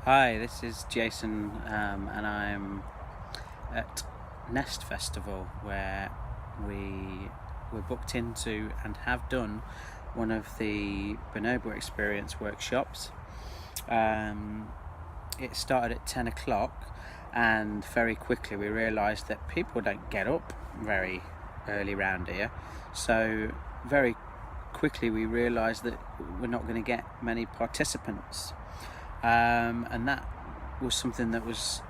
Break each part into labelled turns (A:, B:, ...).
A: Hi, this is Jason, and I'm at Nest Festival where we were booked into and have done one of the Bonobo experience workshops. It started at 10 o'clock, and very quickly we realised that people don't get up very early round here, so very quickly we realised that we're not going to get many participants. And that was something that was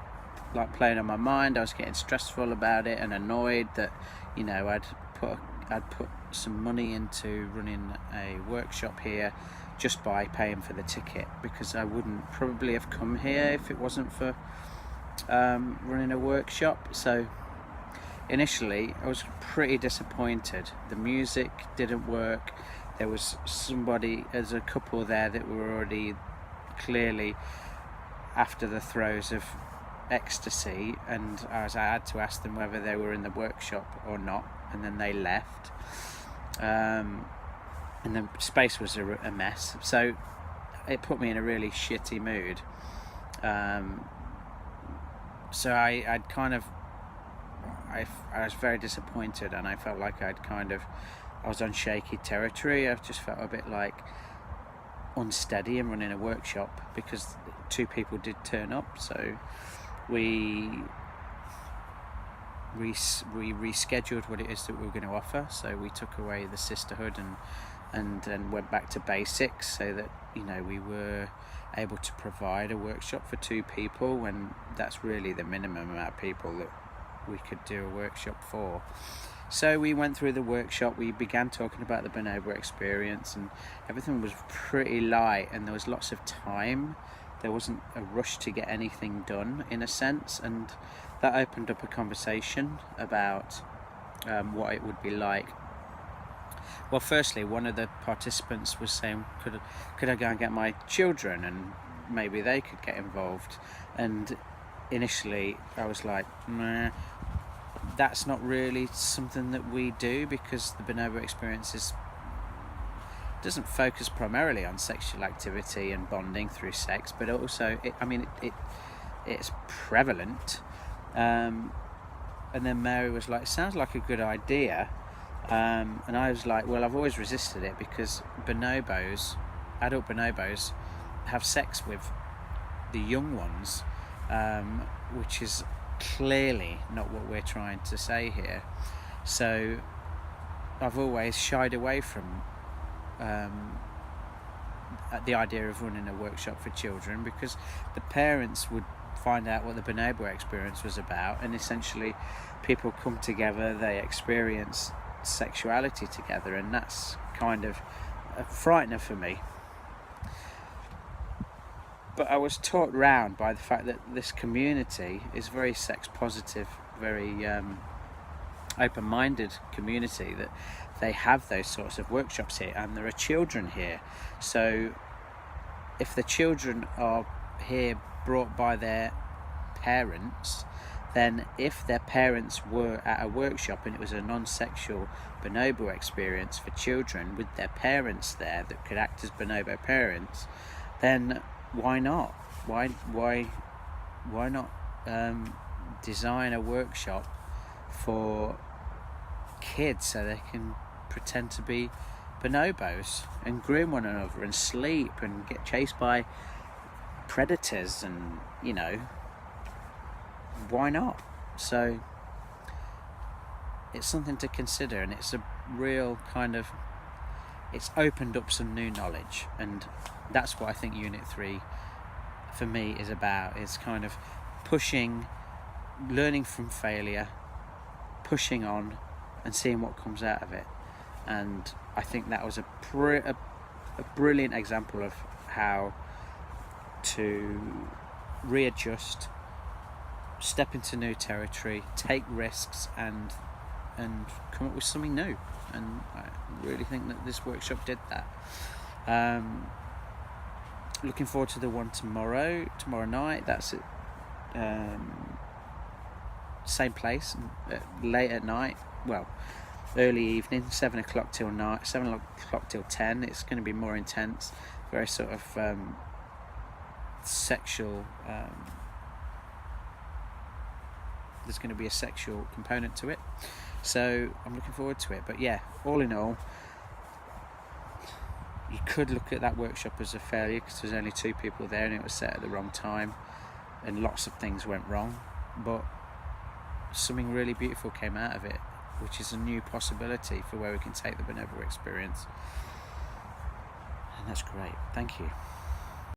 A: like playing on my mind. I was getting stressful about it and annoyed that, I'd put some money into running a workshop here just by paying for the ticket, because I wouldn't probably have come here if it wasn't for running a workshop. So initially I was pretty disappointed. The music didn't work. There was there's a couple there that were already clearly after the throes of ecstasy, and I had to ask them whether they were in the workshop or not, and then they left, and the space was a mess, so it put me in a really shitty mood. So I was very disappointed, and I felt like I was on shaky territory. I just felt a bit like unsteady and running a workshop, because two people did turn up. So we rescheduled what it is that we were going to offer. So we took away the sisterhood and went back to basics, so that we were able to provide a workshop for two people, when that's really the minimum amount of people that we could do a workshop for. So we went through the workshop, we began talking about the Bonobo experience, and everything was pretty light, and there was lots of time. There wasn't a rush to get anything done, in a sense, and that opened up a conversation about what it would be like. Well, firstly, one of the participants was saying, could I go and get my children, and maybe they could get involved? And initially I was like, nah, that's not really something that we do, because the Bonobo experience doesn't focus primarily on sexual activity and bonding through sex, but also it's prevalent. And then Mary was like, sounds like a good idea, and I was like, well, I've always resisted it, because adult bonobos have sex with the young ones, which is clearly not what we're trying to say here. So I've always shied away from the idea of running a workshop for children, because the parents would find out what the Bonobo experience was about, and essentially people come together, they experience sexuality together, and that's kind of a frightener for me. But I was taught round by the fact that this community is very sex positive, very open-minded community, that they have those sorts of workshops here, and there are children here. So if the children are here brought by their parents, then if their parents were at a workshop and it was a non-sexual Bonobo experience for children with their parents there that could act as Bonobo parents, then why not? Why not design a workshop for kids so they can pretend to be bonobos and groom one another and sleep and get chased by predators, and why not? So it's something to consider, and it's a real it's opened up some new knowledge, and that's what I think Unit 3 for me is about, is kind of pushing, learning from failure, pushing on and seeing what comes out of it. And I think that was a brilliant example of how to readjust, step into new territory, take risks, and come up with something new. And I really think that this workshop did that. Looking forward to the one tomorrow night. That's at same place, late at night, well, early evening, 7 o'clock till 10. It's going to be more intense, very sort of sexual. There's going to be a sexual component to it, so I'm looking forward to it. But yeah, all in all, you could look at that workshop as a failure because there's only 2 people there and it was set at the wrong time and lots of things went wrong, but something really beautiful came out of it, which is a new possibility for where we can take the Bonobo experience, and that's great. Thank you.